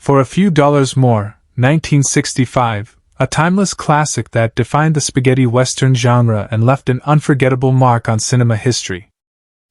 For a few dollars more, 1965, a timeless classic that defined the spaghetti western genre and left an unforgettable mark on cinema history.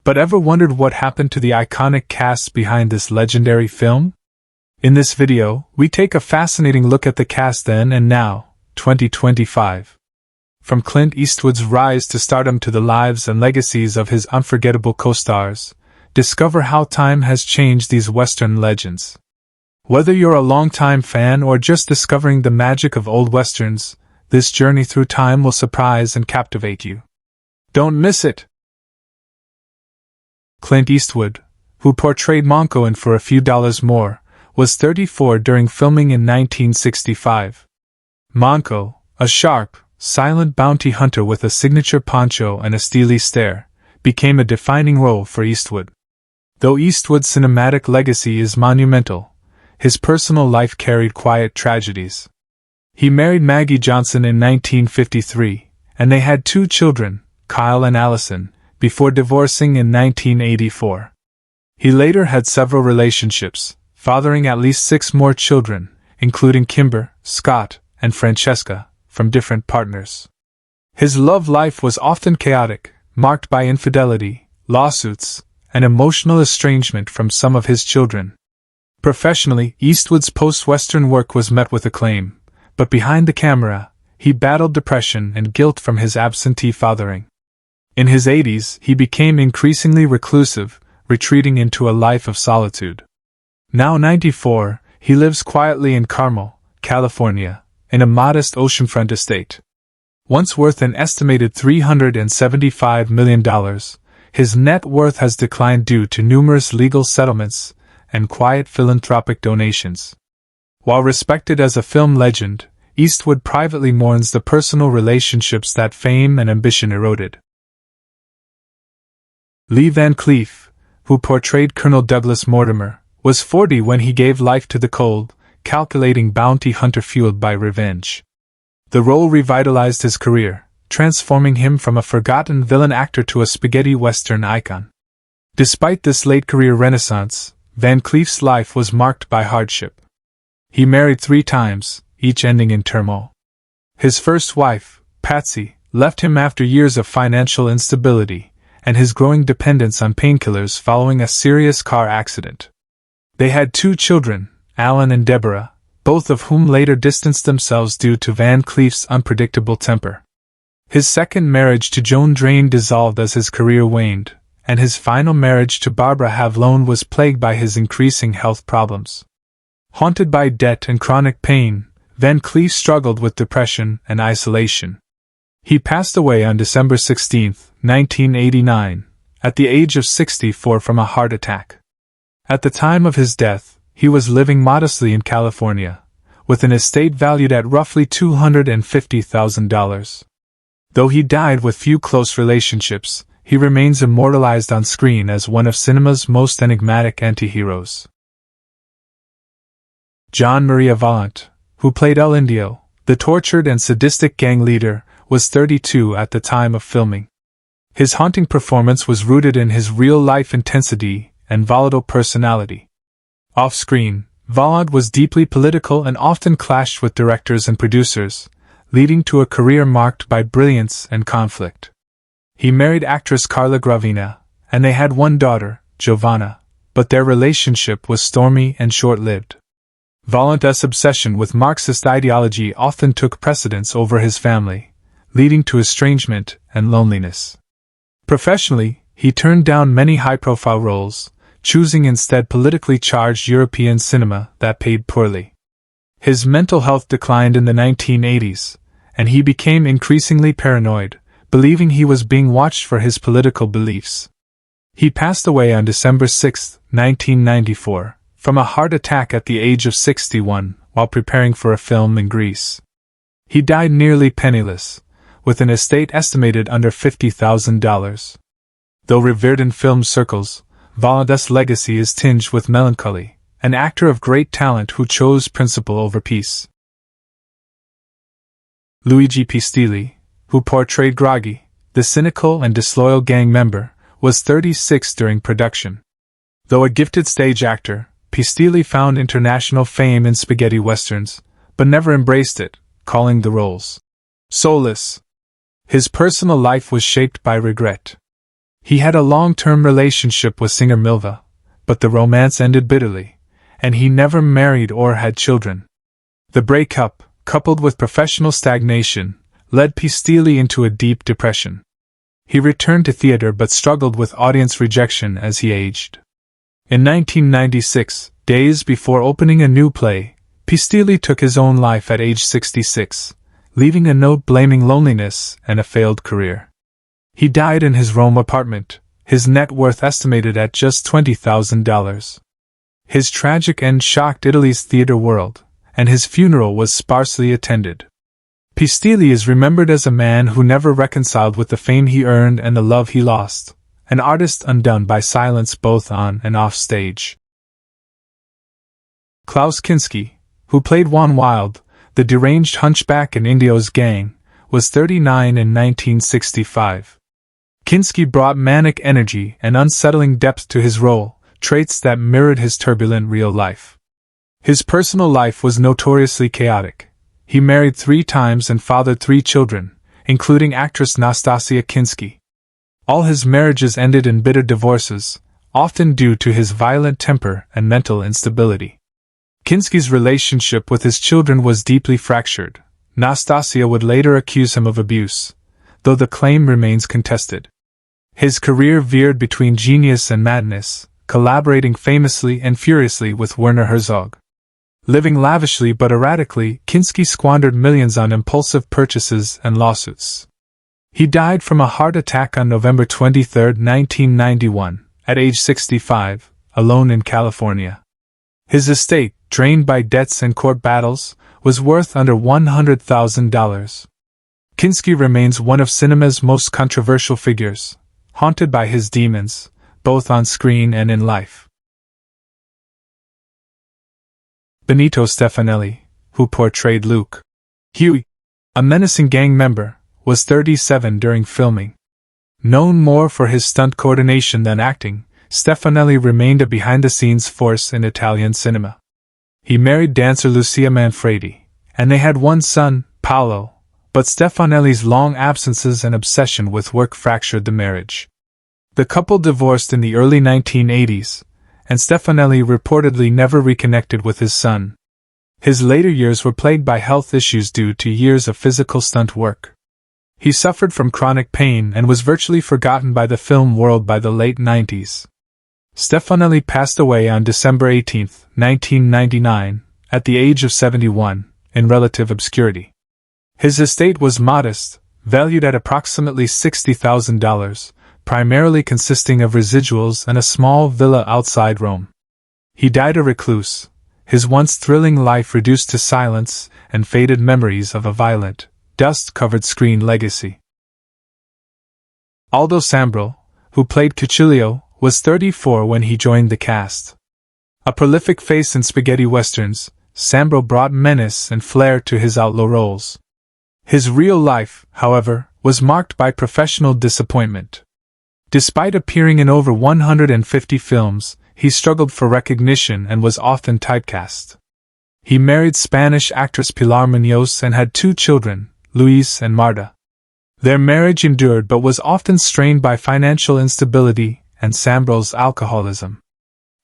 But ever wondered what happened to the iconic cast behind this legendary film? In this video, we take a fascinating look at the cast then and now, 2025. From Clint Eastwood's rise to stardom to the lives and legacies of his unforgettable co-stars, discover how time has changed these Western legends. Whether you're a longtime fan or just discovering the magic of old Westerns, this journey through time will surprise and captivate you. Don't miss it! Clint Eastwood, who portrayed Monko in For a Few Dollars More, was 34 during filming in 1965. Monko, a sharp, silent bounty hunter with a signature poncho and a steely stare, became a defining role for Eastwood. Though Eastwood's cinematic legacy is monumental, his personal life carried quiet tragedies. He married Maggie Johnson in 1953, and they had 2 children, Kyle and Allison, before divorcing in 1984. He later had several relationships, fathering at least 6 more children, including Kimber, Scott, and Francesca, from different partners. His love life was often chaotic, marked by infidelity, lawsuits, and emotional estrangement from some of his children. Professionally, Eastwood's post-Western work was met with acclaim, but behind the camera, he battled depression and guilt from his absentee fathering. In his 80s, he became increasingly reclusive, retreating into a life of solitude. Now 94, he lives quietly in Carmel, California, in a modest oceanfront estate. Once worth an estimated $375 million, his net worth has declined due to numerous legal settlements and quiet philanthropic donations. While respected as a film legend, Eastwood privately mourns the personal relationships that fame and ambition eroded. Lee Van Cleef, who portrayed Colonel Douglas Mortimer, was 40 when he gave life to the cold, calculating bounty hunter fueled by revenge. The role revitalized his career, transforming him from a forgotten villain actor to a spaghetti western icon. Despite this late career renaissance, Van Cleef's life was marked by hardship. He married 3 times, each ending in turmoil. His first wife, Patsy, left him after years of financial instability and his growing dependence on painkillers following a serious car accident. They had 2 children, Alan and Deborah, both of whom later distanced themselves due to Van Cleef's unpredictable temper. His second marriage to Joan Drain dissolved as his career waned, and his final marriage to Barbara Havlone was plagued by his increasing health problems. Haunted by debt and chronic pain, Van Cleef struggled with depression and isolation. He passed away on December 16, 1989, at the age of 64 from a heart attack. At the time of his death, he was living modestly in California, with an estate valued at roughly $250,000. Though he died with few close relationships, he remains immortalized on screen as one of cinema's most enigmatic anti-heroes. John Maria Vaillant, who played El Indio, the tortured and sadistic gang leader, was 32 at the time of filming. His haunting performance was rooted in his real-life intensity and volatile personality. Off-screen, Vaillant was deeply political and often clashed with directors and producers, leading to a career marked by brilliance and conflict. He married actress Carla Gravina, and they had 1 daughter, Giovanna, but their relationship was stormy and short-lived. Vaillant's obsession with Marxist ideology often took precedence over his family, leading to estrangement and loneliness. Professionally, he turned down many high-profile roles, choosing instead politically charged European cinema that paid poorly. His mental health declined in the 1980s, and he became increasingly paranoid, believing he was being watched for his political beliefs. He passed away on December 6, 1994, from a heart attack at the age of 61 while preparing for a film in Greece. He died nearly penniless, with an estate estimated under $50,000. Though revered in film circles, Vaillant's legacy is tinged with melancholy, an actor of great talent who chose principle over peace. Luigi Pistilli, who portrayed Groggy, the cynical and disloyal gang member, was 36 during production. Though a gifted stage actor, Pistilli found international fame in spaghetti westerns, but never embraced it, calling the roles soulless. His personal life was shaped by regret. He had a long-term relationship with singer Milva, but the romance ended bitterly, and he never married or had children. The breakup, coupled with professional stagnation, led Pistilli into a deep depression. He returned to theater but struggled with audience rejection as he aged. In 1996, days before opening a new play, Pistilli took his own life at age 66, leaving a note blaming loneliness and a failed career. He died in his Rome apartment, his net worth estimated at just $20,000. His tragic end shocked Italy's theater world, and his funeral was sparsely attended. Pistilli is remembered as a man who never reconciled with the fame he earned and the love he lost, an artist undone by silence both on and off stage. Klaus Kinski, who played Juan Wilde, the deranged hunchback in Indio's Gang, was 39 in 1965. Kinski brought manic energy and unsettling depth to his role, traits that mirrored his turbulent real life. His personal life was notoriously chaotic. He married 3 times and fathered 3 children, including actress Nastasia Kinski. All his marriages ended in bitter divorces, often due to his violent temper and mental instability. Kinski's relationship with his children was deeply fractured. Nastasia would later accuse him of abuse, though the claim remains contested. His career veered between genius and madness, collaborating famously and furiously with Werner Herzog. Living lavishly but erratically, Kinski squandered millions on impulsive purchases and lawsuits. He died from a heart attack on November 23, 1991, at age 65, alone in California. His estate, drained by debts and court battles, was worth under $100,000. Kinski remains one of cinema's most controversial figures, haunted by his demons, both on screen and in life. Benito Stefanelli, who portrayed Luke Huey, a menacing gang member, was 37 during filming. Known more for his stunt coordination than acting, Stefanelli remained a behind-the-scenes force in Italian cinema. He married dancer Lucia Manfredi, and they had one son, Paolo, but Stefanelli's long absences and obsession with work fractured the marriage. The couple divorced in the early 1980s, and Stefanelli reportedly never reconnected with his son. His later years were plagued by health issues due to years of physical stunt work. He suffered from chronic pain and was virtually forgotten by the film world by the late 90s. Stefanelli passed away on December 18, 1999, at the age of 71, in relative obscurity. His estate was modest, valued at approximately $60,000, primarily consisting of residuals and a small villa outside Rome. He died a recluse, his once thrilling life reduced to silence and faded memories of a violent, dust-covered screen legacy. Aldo Sambro, who played Cuchillo, was 34 when he joined the cast. A prolific face in spaghetti westerns, Sambro brought menace and flair to his outlaw roles. His real life, however, was marked by professional disappointment. Despite appearing in over 150 films, he struggled for recognition and was often typecast. He married Spanish actress Pilar Muñoz and had 2 children, Luis and Marta. Their marriage endured but was often strained by financial instability and Sambro's alcoholism.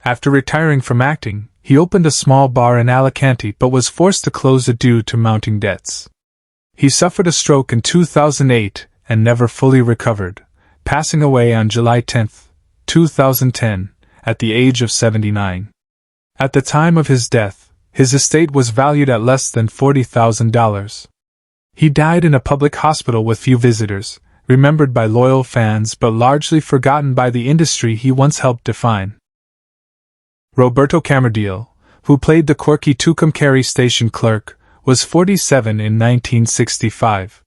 After retiring from acting, he opened a small bar in Alicante but was forced to close it due to mounting debts. He suffered a stroke in 2008 and never fully recovered, passing away on July 10, 2010, at the age of 79. At the time of his death, his estate was valued at less than $40,000. He died in a public hospital with few visitors, remembered by loyal fans but largely forgotten by the industry he once helped define. Roberto Camerdile, who played the quirky Tucumcari station clerk, was 47 in 1965.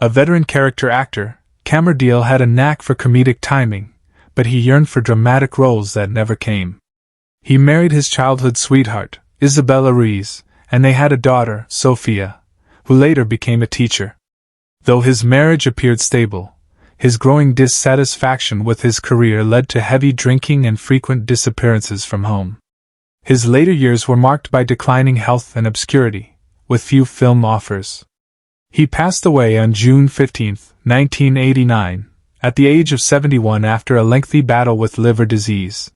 A veteran character actor, Camerdile had a knack for comedic timing, but he yearned for dramatic roles that never came. He married his childhood sweetheart, Isabella Ruiz, and they had a daughter, Sofia, who later became a teacher. Though his marriage appeared stable, his growing dissatisfaction with his career led to heavy drinking and frequent disappearances from home. His later years were marked by declining health and obscurity, with few film offers. He passed away on June 15, 1989, at the age of 71 after a lengthy battle with liver disease.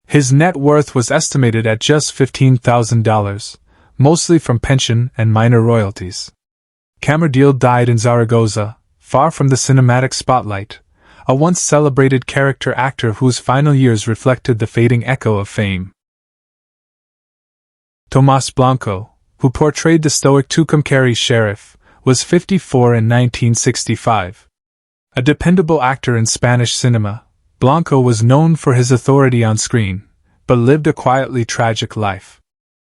His net worth was estimated at just $15,000, mostly from pension and minor royalties. Camerdil died in Zaragoza, far from the cinematic spotlight, a once celebrated character actor whose final years reflected the fading echo of fame. Tomás Blanco, who portrayed the stoic Tucumcari sheriff, was 54 in 1965. A dependable actor in Spanish cinema, Blanco was known for his authority on screen, but lived a quietly tragic life.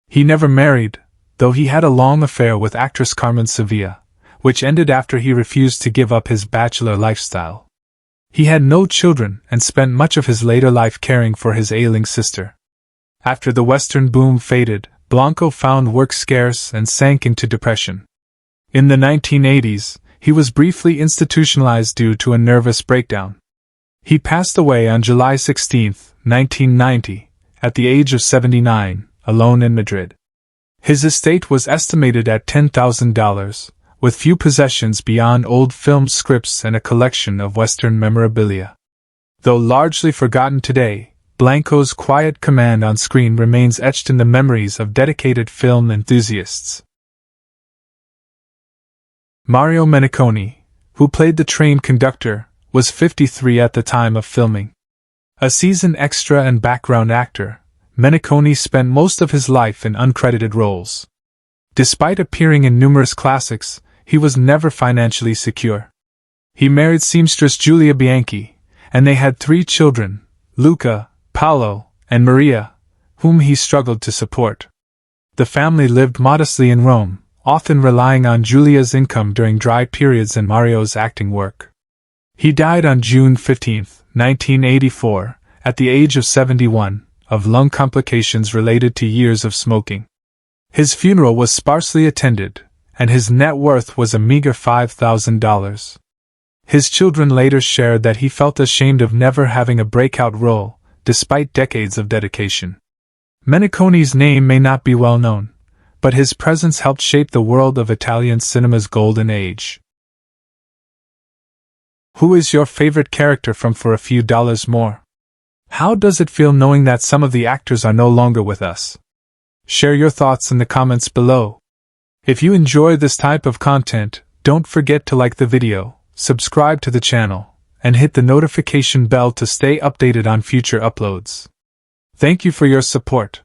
He never married, though he had a long affair with actress Carmen Sevilla, which ended after he refused to give up his bachelor lifestyle. He had no children and spent much of his later life caring for his ailing sister. After the Western boom faded, Blanco found work scarce and sank into depression. In the 1980s, he was briefly institutionalized due to a nervous breakdown. He passed away on July 16, 1990, at the age of 79, alone in Madrid. His estate was estimated at $10,000, with few possessions beyond old film scripts and a collection of Western memorabilia. Though largely forgotten today, Blanco's quiet command on screen remains etched in the memories of dedicated film enthusiasts. Mario Menniconi, who played the train conductor, was 53 at the time of filming. A seasoned extra and background actor, Menniconi spent most of his life in uncredited roles. Despite appearing in numerous classics, he was never financially secure. He married seamstress Giulia Bianchi, and they had 3 children, Luca, Paolo, and Maria, whom he struggled to support. The family lived modestly in Rome, often relying on Giulia's income during dry periods and Mario's acting work. He died on June 15, 1984, at the age of 71, of lung complications related to years of smoking. His funeral was sparsely attended, and his net worth was a meager $5,000. His children later shared that he felt ashamed of never having a breakout role, despite decades of dedication. Menniconi's name may not be well known, but his presence helped shape the world of Italian cinema's golden age. Who is your favorite character from For a Few Dollars More? How does it feel knowing that some of the actors are no longer with us? Share your thoughts in the comments below. If you enjoy this type of content, don't forget to like the video, subscribe to the channel, and hit the notification bell to stay updated on future uploads. Thank you for your support.